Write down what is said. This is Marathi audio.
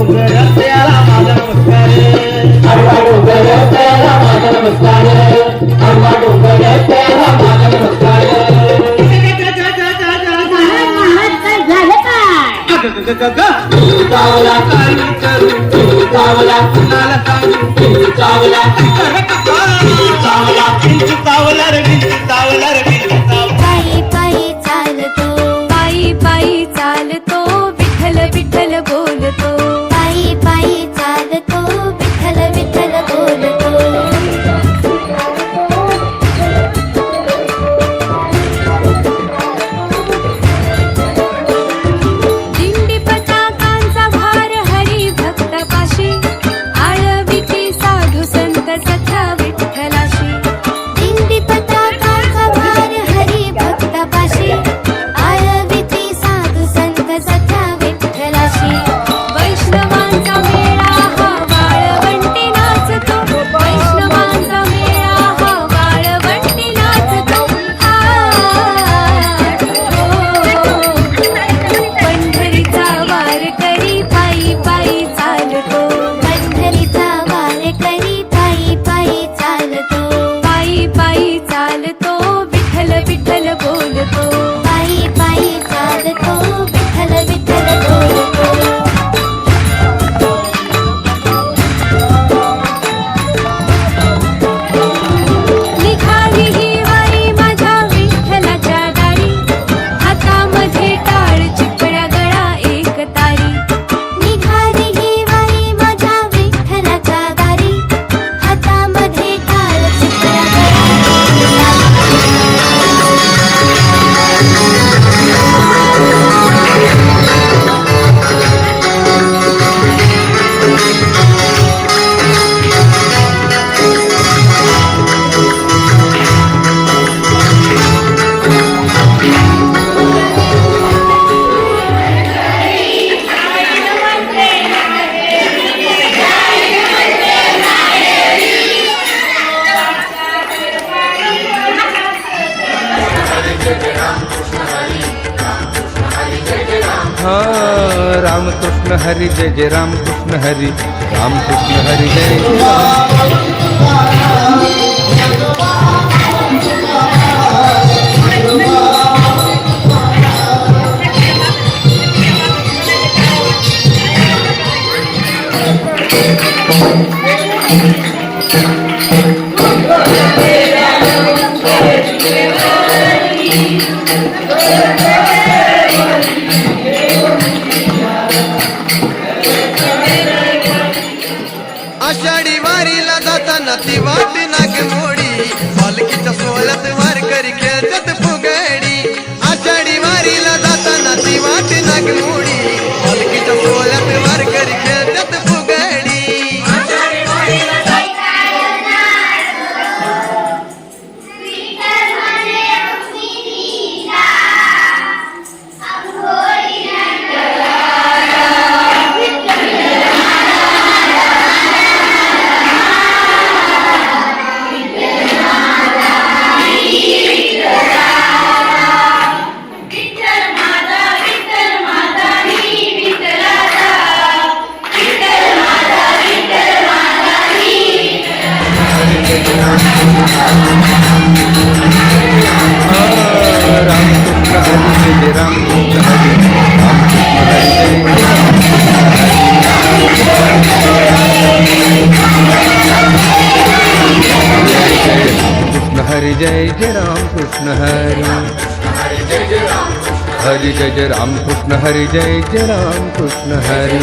डोंगर त्याला माझा नमस्कार आडवा डोंगर त्याला माझा नमस्कार आडवा डोंगर त्याला माझा नमस्कार चावला चावला कुणाला सांगू चावला चावला चावला रे चावला रे पायी पायी चालतो पायी पायी चालतो विठ्ठल विठ्ठल बोलतो पायी पायी चालतो विठ्ठल विठ्ठल बोलतो दिंडी पताकांचा भार हरी भक्तपाशी आळविती साधू संत सखा विठ्ठलाशी दिंडी पताकांचा भार हरी भक्तपाशी आळविती साधू संत सखा विठ्ठलाशी वैष्णवांचा मेळा हा वाळवंटी नाचतो वैष्णवांचा मेळा हा वाळवंटी नाचतो पंढरीचा वार करी पायी पायी चालतो पंढरीचा वार करी पायी पायी चालतो पायी पायी चालतो विठ्ठल विठ्ठल बोलतो पायी पायी चालतो विठ्ठल विठ्ठल बोलतो निघाली ही वारी माझ्या विठ्ठलाच्या दारी हातामध्ये टाळ चिपळ्या गळा एक तारी निघाली ही वारी माझ्या विठ्ठलाच्या दारी हातामध्ये टाळ चिपळ्या रामकृष्ण हरी जय जय रामकृष्ण हरी रामकृष्ण हरी जय आषाढी वारीला जाताना ती वाट नागमोडी पालखीच्या सोहळ्यात वारकरी खेळतात फुगडी आषाढी वारीला जाताना ती वाट नागमोडी पालखीच्या सोहळ्यात वारकरी खेळतात फुगडी रामकृष्ण हरी जय जय रामकृष्ण हरी रामकृष्ण हरी जय जय रामकृष्ण हरी हरी जय जय रामकृष्ण हरी जय जय रामकृष्ण हरी